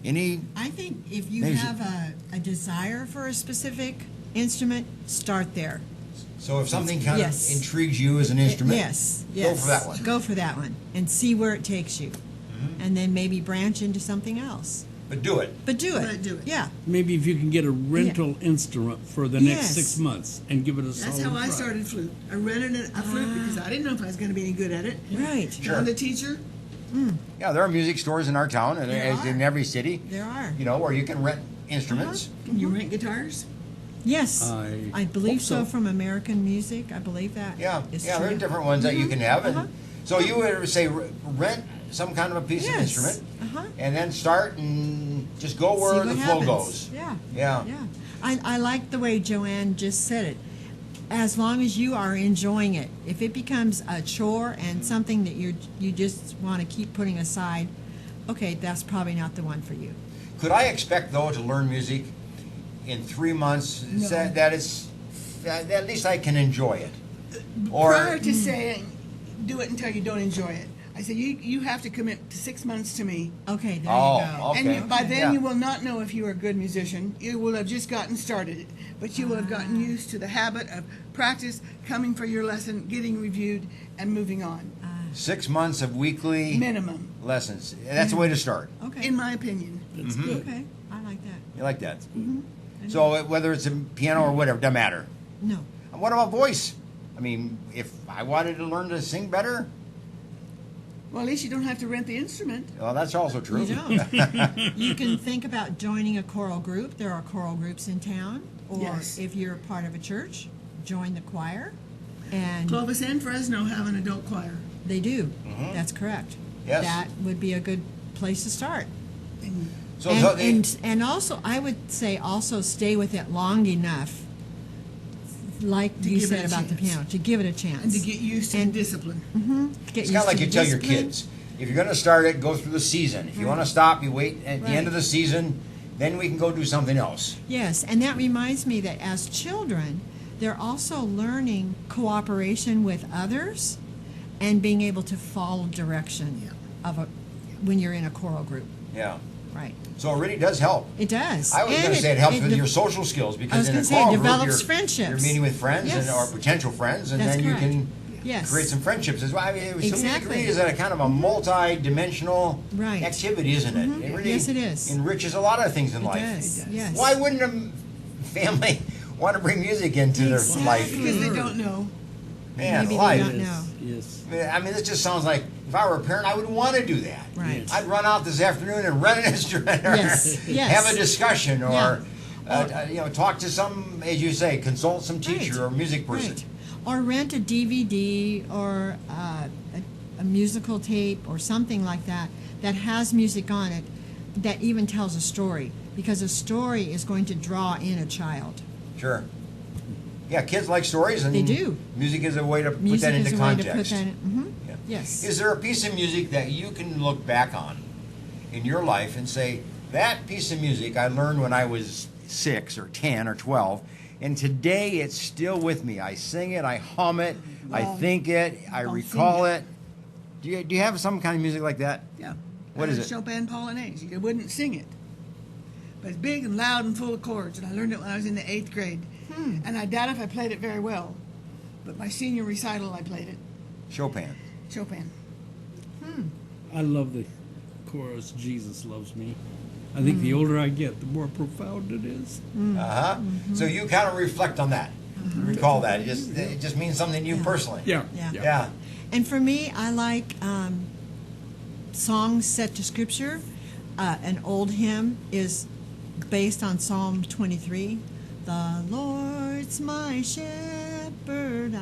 I think if you Maybe- have a desire for a specific instrument, start there. So if something kind Yes. of intrigues you as an instrument, Yes. go for that one. Go for that one and see where it takes you. And then maybe branch into something else. But do it. But do it. Yeah. Maybe if you can get a rental instrument for the next Yes. 6 months and give it a That's solid how I try. started flute. I rented a flute because I didn't know if I was going to be any good at it. Right. Found a teacher. Yeah, there are music stores in our town, and There as are. in every city, There are. where you can rent instruments. Can you rent guitars? Yes. I believe hope so. so from American Music. I believe that. Yeah, is yeah, true. there are different ones that you can have, and Uh-huh. so you would say rent some kind of a piece of Yes. instrument, Uh-huh. and then start and just go See where what the flow happens. goes. Yeah. Yeah. Yeah. I like the way Joanne just said it. As long as you are enjoying it, if it becomes a chore and something that you just want to keep putting aside, okay, that's probably not the one for you. Could I expect though to learn music in 3 months? No. That at least I can enjoy it. Or Prior to saying, do it until you don't enjoy it. I said, you have to commit to 6 months to me. Okay, there Oh, you go. okay. And by then Yeah. you will not know if you are a good musician. You will have just gotten started. But you will have gotten used to the habit of practice, coming for your lesson, getting reviewed, and moving on. 6 months of weekly Minimum, lessons. That's the way to start. Okay. in my opinion. That's Mhm. good. Okay, I like that. You like that? So whether it's a piano or whatever, doesn't matter. No. And what about voice? I mean, if I wanted to learn to sing better, Well, at least you don't have to rent the instrument. well, that's also true. You don't. You can think about joining a choral group. There are choral groups in town. Or Yes. if you're part of a church, join the choir. And Clovis and Fresno have an adult choir. they do. That's correct. Yes. That would be a good place to start. So, and, so they- and also, I would say also stay with it long enough, like To you give it said a about the chance. piano, to give it a chance. And to get used to the discipline. it's kind of like you tell your kids, if you're going to start it, go through the season. If you want to stop, you wait at the end of the season, then we can go do something else. Yes, and that reminds me that as children, they're also learning cooperation with others and being able to follow direction when you're in a choral group. Yeah. Right. So it really does help. It does. I was And going to say it helps with de- your social skills I because was in gonna a say, choral it group, develops you're friendships. meeting with friends Yes. or potential friends, and That's then correct. you can Yes. create some friendships as well. I mean, so music Exactly. really is a kind of a multi-dimensional Right. activity, isn't it? It really Yes, it is. enriches a lot of things in It life. does, yes. Why wouldn't a family want to bring music into their life? Because they don't know. Man, Maybe they life. don't know. Yes. I mean, this just sounds like if I were a parent, I would want to do that. Right. I'd run out this afternoon and rent an instrument, or Yes, yes. have a discussion, or Yeah. talk to some, as you say, consult some teacher Right. or music person. Right. Or rent a DVD or a musical tape or something like that that has music on it that even tells a story, because a story is going to draw in a child. Sure. Yeah, kids like stories, and They do. music is a way to put Music that is into a context. way to put that in. Yeah. Yes. Is there a piece of music that you can look back on in your life and say, that piece of music I learned when I was 6 or 10 or 12, and today it's still with me. I sing it, I hum it, I think it, I recall it. Do you have some kind of music like that? Yeah. What is it? Chopin Polonaise. You wouldn't sing it. But it's big and loud and full of chords, and I learned it when I was in the 8th grade. And I doubt if I played it very well. But my senior recital, I played it. Chopin. Chopin. I love the chorus, Jesus Loves Me. I think the older I get, the more profound it is. Uh-huh. So you kind of reflect on that. Recall that. It just means something to you personally. Yeah. Yeah. And for me, I like songs set to scripture. An old hymn is based on Psalm 23. The Lord's my shepherd,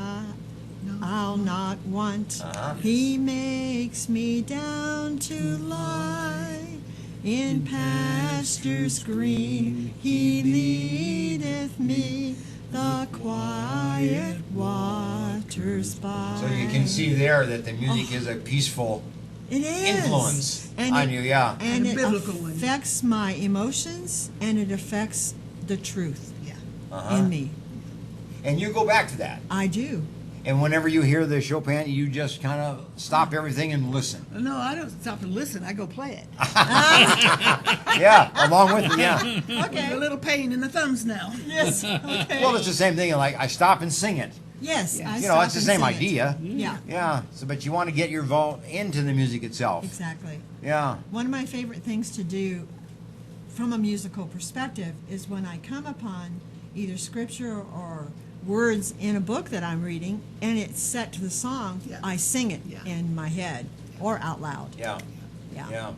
I'll not want. He makes me down to lie in pastures green. He leadeth me the quiet waters by. So you can see there that the music is a peaceful It is. influence on you, yeah. And And a it biblical one. affects my emotions, and it affects the truth Uh-huh. in me. And you go back to that. I do. And whenever you hear the Chopin, you just kind of stop everything and listen. No, I don't stop and listen. I go play it. Yeah, along with it, yeah. Okay. With a little pain in the thumbs now. Yes. Okay. Well, it's the same thing. Like I stop and sing it. Yes. I You know, stop it's the and same sing it. idea. Yeah. Yeah. So, but you want to get your vote into the music itself. Exactly. Yeah. One of my favorite things to do from a musical perspective is when I come upon either scripture or words in a book that I'm reading and it's set to the song, I sing it in my head or out loud. Yeah. Yeah. Yeah.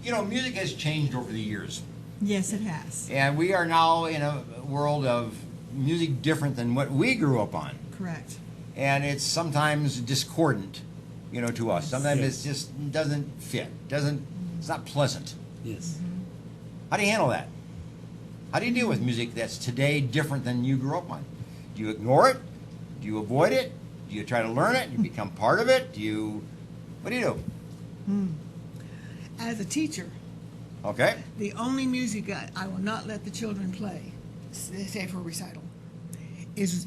You know, music has changed over the years. Yes, it has. And we are now in a world of music different than what we grew up on. Correct. And it's sometimes discordant, you know, to us. Sometimes it just doesn't fit. It's not pleasant. Yes. How do you handle that? How do you deal with music that's today different than you grew up on? Do you ignore it? Do you avoid it? Do you try to learn it? Do you become part of it? What do you do? As a teacher, Okay. the only music I will not let the children play, say for a recital, is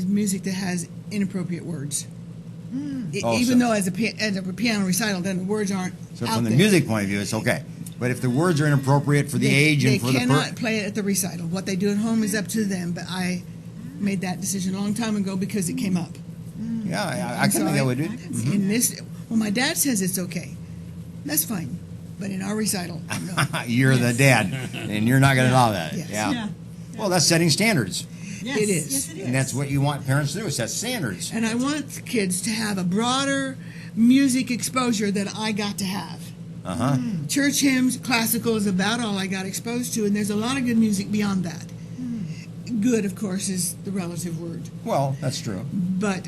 music that has inappropriate words. Oh, Even so- though as a piano recital, then the words aren't So out from the there. music point of view, it's okay. But if the words are inappropriate for the age and for they the cannot play it at the recital. What they do at home is up to them. But I made that decision a long time ago because it came up. Yeah, I can think I would do. In this, well, my dad says it's okay. That's fine. But in our recital, no. You're the dad, and you're not going to allow that. Yes. Yeah. Yeah. Well, that's setting standards, Yes. It is. Yes, it is. and that's what you want parents to do: is set standards. And I want kids to have a broader music exposure that I got to have. Uh huh. Church hymns, classical is about all I got exposed to, and there's a lot of good music beyond that. Good, of course, is the relative word. Well, that's true. But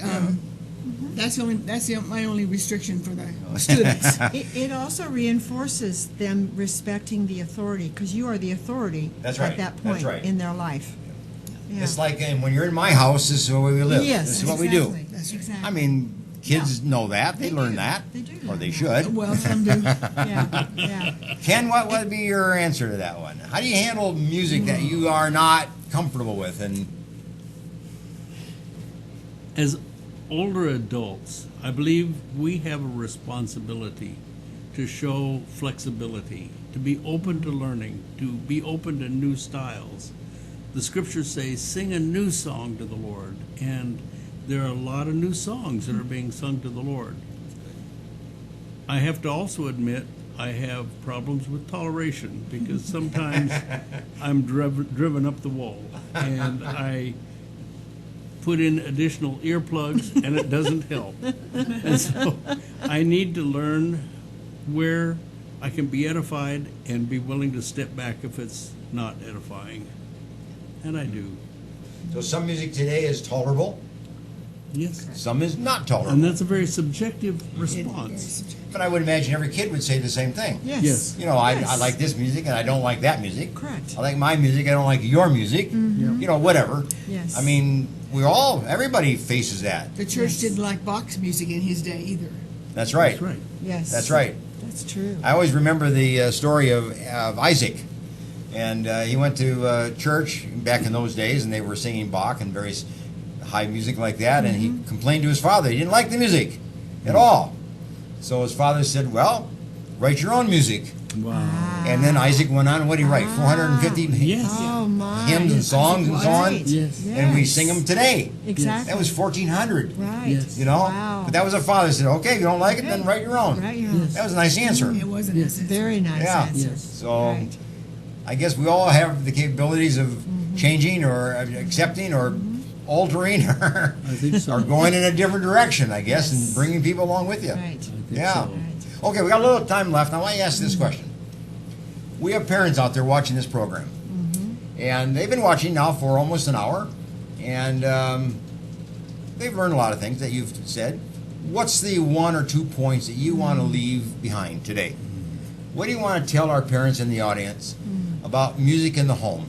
that's my only restriction for the students. It also reinforces them respecting the authority, because you are the authority That's right. at that That's point right. in their life. Yeah. It's like when you're in my house, this is the way we live. Yes, this is what exactly. we do. That's right. Exactly. I mean, kids know that. They learn do. that. They do Or learn they that. should. Well, some do. Yeah, yeah. Ken, what would be your answer to that one? How do you handle music that you are not comfortable with? And As older adults, I believe we have a responsibility to show flexibility, to be open to learning, to be open to new styles. The scriptures say, sing a new song to the Lord. And there are a lot of new songs that are being sung to the Lord. I have to also admit I have problems with toleration because sometimes I'm driven up the wall and I put in additional earplugs and it doesn't help. And so I need to learn where I can be edified and be willing to step back if it's not edifying. And I do. So some music today is tolerable. Yes. Some is not tolerable. And that's a very subjective response. But I would imagine every kid would say the same thing. Yes. Yes. You know, I like this music and I don't like that music. Correct. I like my music, I don't like your music. You know, whatever. Yes. I mean, everybody faces that. The church didn't like box music in his day either. That's right. That's right. Yes. That's right. That's true. I always remember the story of Isaac. And he went to church back in those days, and they were singing Bach and various high music like that, and he complained to his father. He didn't like the music at all. So his father said, well, write your own music. Wow. And then Isaac went on, and what did he write? 450 Yes. Oh, my. hymns and songs and so on. Right. Yes. And we sing them today. Exactly. That was 1400. Right. Yes. You know? Wow. But that was a father said, okay, if you don't like it, then write your own. Right, yeah. That was a nice answer. It wasn't Yes. Very nice Yeah. answer. Yes. So Right. I guess we all have the capabilities of changing or accepting or altering or, I think so. or going in a different direction, I guess, and bringing people along with you. Right. I think Yeah. so. Right. Okay, we got a little time left. Now, I want to ask this question. We have parents out there watching this program, and they've been watching now for almost an hour, and they've learned a lot of things that you've said. What's the 1 or 2 points that you want to leave behind today? What do you want to tell our parents in the audience about music in the home?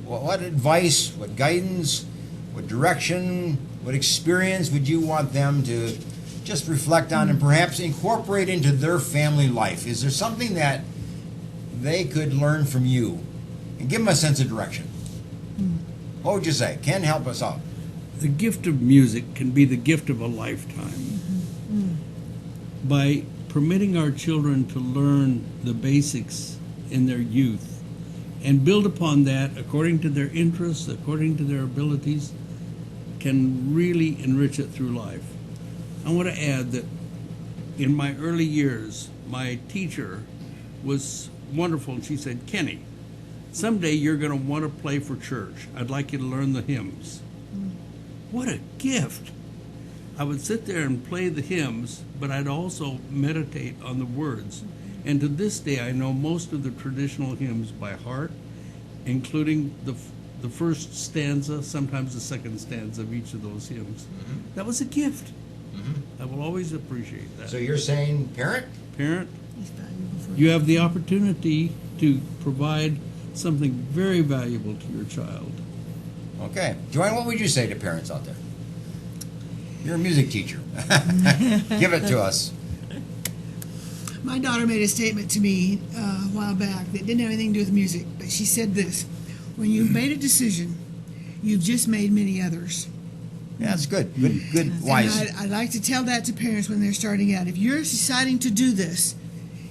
What advice, what guidance, what direction, what experience would you want them to just reflect on and perhaps incorporate into their family life? Is there something that they could learn from you and give them a sense of direction? What would you say? Ken, help us out. The gift of music can be the gift of a lifetime. By permitting our children to learn the basics in their youth and build upon that according to their interests, according to their abilities, can really enrich it through life. I want to add that in my early years, my teacher was wonderful, and she said, Kenny, someday you're going to want to play for church. I'd like you to learn the hymns. What a gift! I would sit there and play the hymns, but I'd also meditate on the words. And to this day, I know most of the traditional hymns by heart, including the first stanza, sometimes the second stanza of each of those hymns. That was a gift. I will always appreciate that. So you're saying parent? Parent, you have the opportunity to provide something very valuable to your child. Okay. Joanne, what would you say to parents out there? You're a music teacher. Give it to us. My daughter made a statement to me a while back that didn't have anything to do with music, but she said this: when you've made a decision, you've just made many others. Yeah, that's good. Good, wise. And I like to tell that to parents when they're starting out. If you're deciding to do this,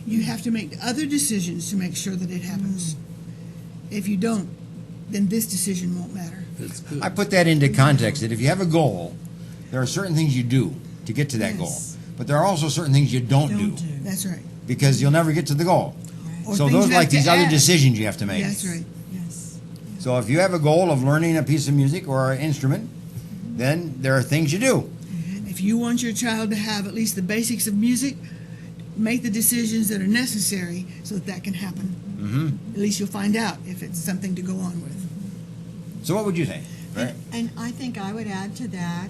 you have to make other decisions to make sure that it happens. If you don't, then this decision won't matter. That's good. I put that into context that if you have a goal, there are certain things you do to get to that goal. But there are also certain things you don't do That's right. because you'll never get to the goal. Or So things those you are like have to these other add. decisions you have to make. That's right. Yes. So if you have a goal of learning a piece of music or an instrument, then there are things you do. If you want your child to have at least the basics of music, make the decisions that are necessary so that that can happen. At least you'll find out if it's something to go on with. So what would you say? Right. And I think I would add to that,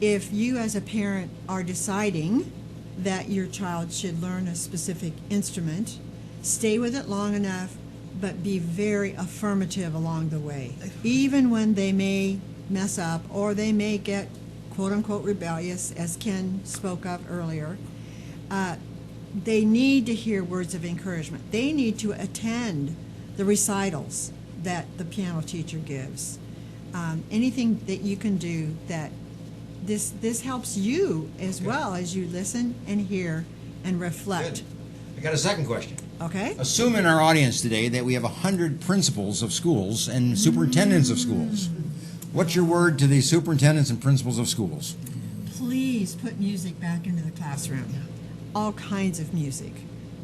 if you as a parent are deciding that your child should learn a specific instrument, stay with it long enough, but be very affirmative along the way. Even when they may mess up or they may get quote-unquote rebellious, as Ken spoke of earlier, they need to hear words of encouragement. They need to attend the recitals that the piano teacher gives. Anything that you can do that this helps you as well as you listen and hear and reflect. I got a second question. Okay? Assume in our audience today that we have 100 principals of schools and superintendents of schools. What's your word to the superintendents and principals of schools? Please put music back into the classroom. All kinds of music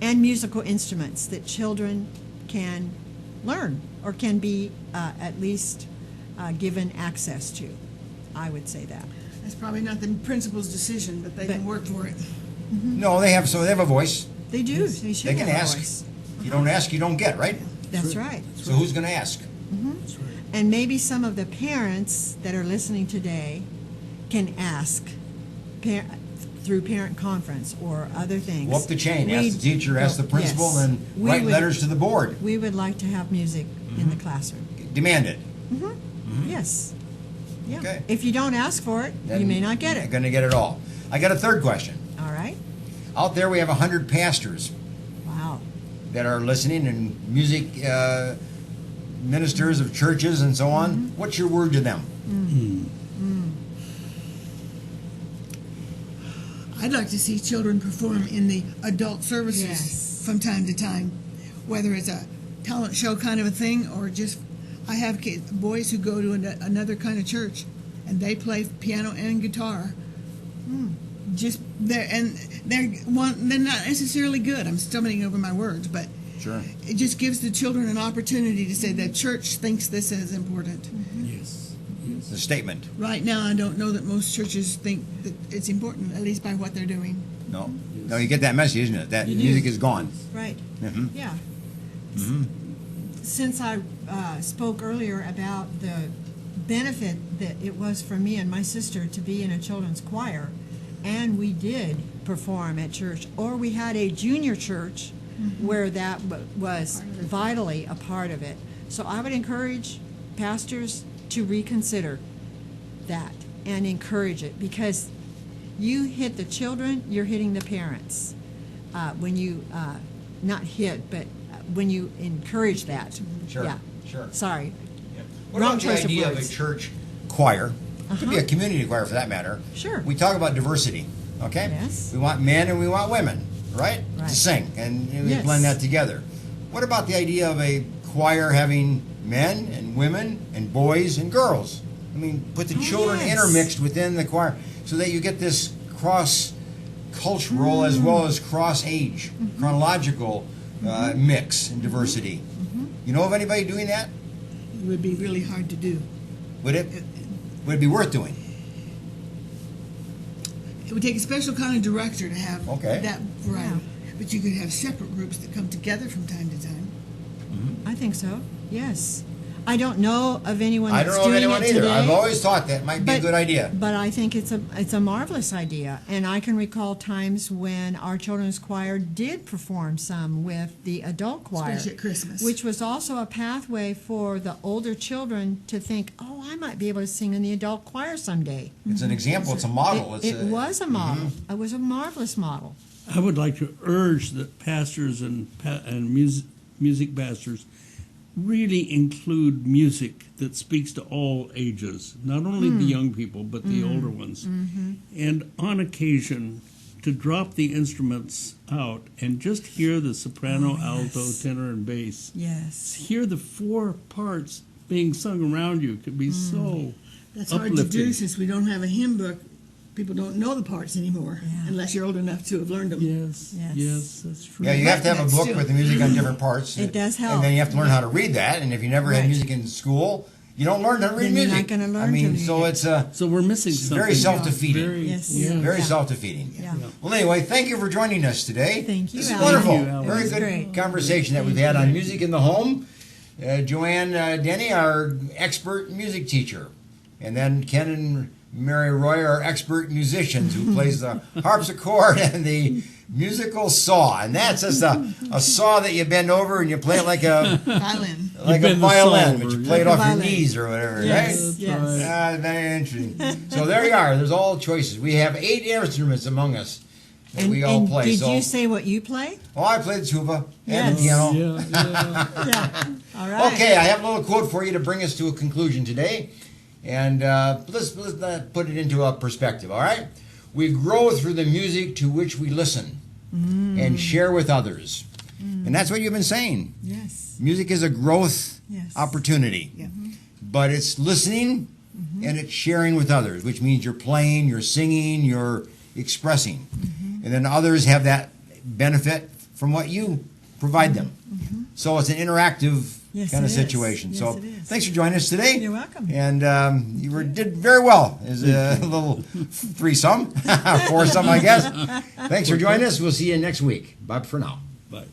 and musical instruments that children can learn or can be at least given access to. I would say that. That's probably not the principal's decision, but they can work for it. No, they have a voice. They do. They should They can have a ask. voice. If you don't ask, you don't get, right? That's right. So who's going to ask? And maybe some of the parents that are listening today can ask through parent conference or other things. Go up the chain. Ask the teacher, ask the principal, Yes. and We write would- letters to the board. We would like to have music in the classroom. Demand it. Yes. Yeah. Okay. If you don't ask for it, you Then may not get you're it. going to get it all. I got a third question. All right. Out there, we have 100 pastors Wow. that are listening, and music ministers of churches and so on. What's your word to them? I'd like to see children perform in the adult services Yes. from time to time, whether it's a talent show kind of a thing or just. I have kids, boys who go to another kind of church, and they play piano and guitar. Just they're not necessarily good. I'm stumbling over my words, but Sure. it just gives the children an opportunity to say that church thinks this is important. Yes. It's a statement. Right now, I don't know that most churches think that it's important, at least by what they're doing. No. No, you get that message, isn't it? That You do. music is gone. Right. Mhm. Yeah. Since I spoke earlier about the benefit that it was for me and my sister to be in a children's choir, and we did perform at church, or we had a junior church where that was vitally a part of it. So I would encourage pastors to reconsider that and encourage it, because you hit the children, you're hitting the parents. When you, not hit, but when you encourage that. Sure, Yeah. sure. Sorry. What Wrong about the choice of idea of a words. church choir? It could be a community choir for that matter. Sure. We talk about diversity, okay? Yes. We want men and we want women, right? Right. To sing, and we Yes. blend that together. What about the idea of a choir having men and women and boys and girls? I mean, put the children yes. intermixed within the choir so that you get this cross-cultural as well as cross-age, chronological mix and diversity. You know of anybody doing that? It would be really hard to do. Would it? Would it be worth doing? It would take a special kind of director to have Okay. that variety. But you could have separate groups that come together from time to time. I think so, yes. I don't know of anyone I that's don't know of doing anyone it either. today. I've always thought that might be a But- good idea. But I think it's a marvelous idea, and I can recall times when our children's choir did perform some with the adult choir, Especially at Christmas. which was also a pathway for the older children to think, "Oh, I might be able to sing in the adult choir someday." It's an example. It's a model. It was a model. It was a marvelous model. I would like to urge that pastors and music pastors really include music that speaks to all ages, not only the young people, but the older ones. And on occasion, to drop the instruments out and just hear the soprano, alto, tenor, and bass. Yes. Hear the four parts being sung around you could be so That's hard uplifting. to do since we don't have a hymn book. People don't know the parts anymore unless you're old enough to have learned them. Yes, Yes. yes, that's true. Yeah, you have to have a That's book still- with the music on different parts. It does help. And then you have to learn how to read that. And if you never had Right. music in school, you don't learn how to read Then you're music. not gonna learn I mean, to read so it. it's So we're missing it's something. very self-defeating. Very, Yes. yeah. very Yeah. self-defeating. Yeah. Well, anyway, thank you for joining us today. Thank you, This is Alan. wonderful. Thank you, Alan. Very It was good great. conversation that we've had on music in the home. Joanne Denny, our expert music teacher. And then Ken and Mary Roy are expert musicians who plays the harpsichord and the musical saw. And that's just a saw that you bend over and you play it like a Violin. like a bend the saw violin, but over, you play it yeah. off your Violin. knees or whatever, Yes, right? yes. Very interesting. So there you are. There's all choices. We have 8 instruments among us that we all play. Did So, you say what you play? oh, I play the tuba and the Yes. piano. Yeah, yeah. Yeah. All right. Okay, I have a little quote for you to bring us to a conclusion today. And let's put it into a perspective, all right? We grow through the music to which we listen and share with others. And that's what you've been saying. Yes. Music is a growth Yes. opportunity. Yeah. But it's listening and it's sharing with others, which means you're playing, you're singing, you're expressing. And then others have that benefit from what you provide them. So it's an interactive kind of situation. Yes, so it is. thanks for joining us today. You're welcome. And did very well as a little threesome, foursome, I guess. Thanks for joining us. We'll see you next week. Bye for now. Bye.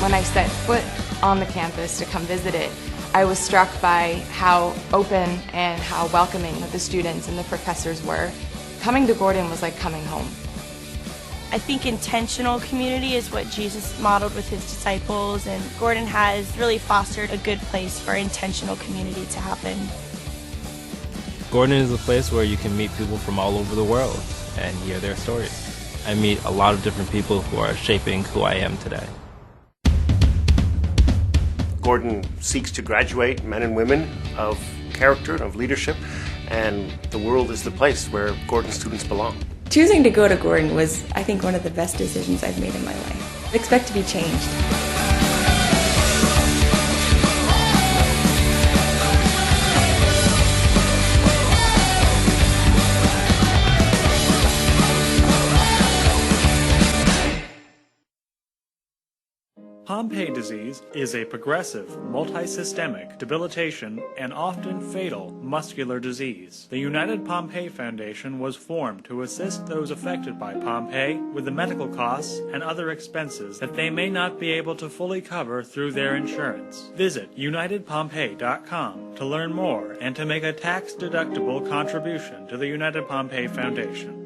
When I set foot on the campus to come visit it, I was struck by how open and how welcoming the students and the professors were. Coming to Gordon was like coming home. I think intentional community is what Jesus modeled with his disciples, and Gordon has really fostered a good place for intentional community to happen. Gordon is a place where you can meet people from all over the world and hear their stories. I meet a lot of different people who are shaping who I am today. Gordon seeks to graduate men and women of character, of leadership, and the world is the place where Gordon students belong. Choosing to go to Gordon was, I think, one of the best decisions I've made in my life. I expect to be changed. Pompe disease is a progressive, multisystemic, debilitation, and often fatal muscular disease. The United Pompe Foundation was formed to assist those affected by Pompe with the medical costs and other expenses that they may not be able to fully cover through their insurance. Visit UnitedPompe.com to learn more and to make a tax-deductible contribution to the United Pompe Foundation.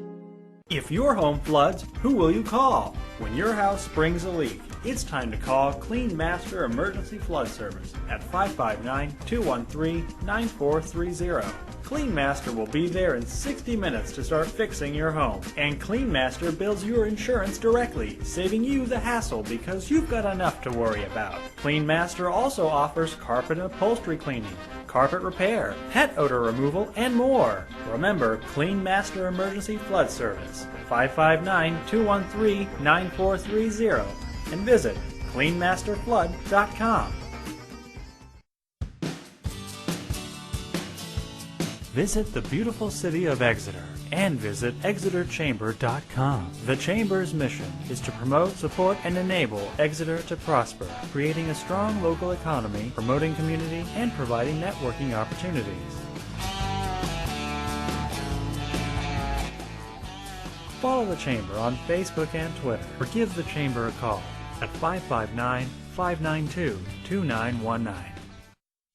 If your home floods, who will you call? When your house springs a leak, it's time to call Clean Master Emergency Flood Service at 559-213-9430. Clean Master will be there in 60 minutes to start fixing your home. And Clean Master bills your insurance directly, saving you the hassle because you've got enough to worry about. Clean Master also offers carpet and upholstery cleaning, carpet repair, pet odor removal, and more. Remember, Clean Master Emergency Flood Service, 559-213-9430, and visit cleanmasterflood.com. Visit the beautiful city of Exeter and visit ExeterChamber.com. The Chamber's mission is to promote, support, and enable Exeter to prosper, creating a strong local economy, promoting community, and providing networking opportunities. Follow the Chamber on Facebook and Twitter, or give the Chamber a call at 559-592-2919.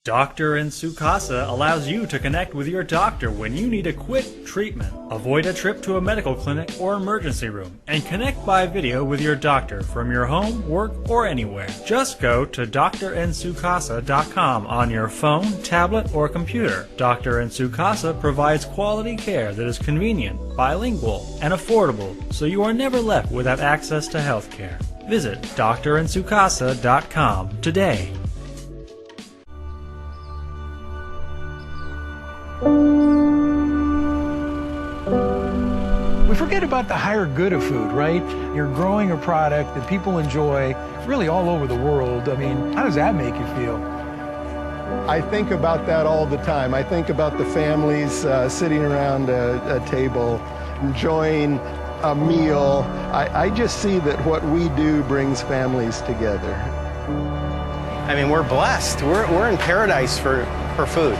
Dr. in Sukasa allows you to connect with your doctor when you need a quick treatment. Avoid a trip to a medical clinic or emergency room and connect by video with your doctor from your home, work, or anywhere. Just go to drinsukasa.com on your phone, tablet, or computer. Dr. in Sukasa provides quality care that is convenient, bilingual, and affordable, so you are never left without access to health care. Visit drinsukasa.com today. We forget about the higher good of food, right? You're growing a product that people enjoy really all over the world. I mean, how does that make you feel? I think about that all the time. I think about the families sitting around a table, enjoying a meal. I just see that what we do brings families together. I mean, we're blessed. We're in paradise for food.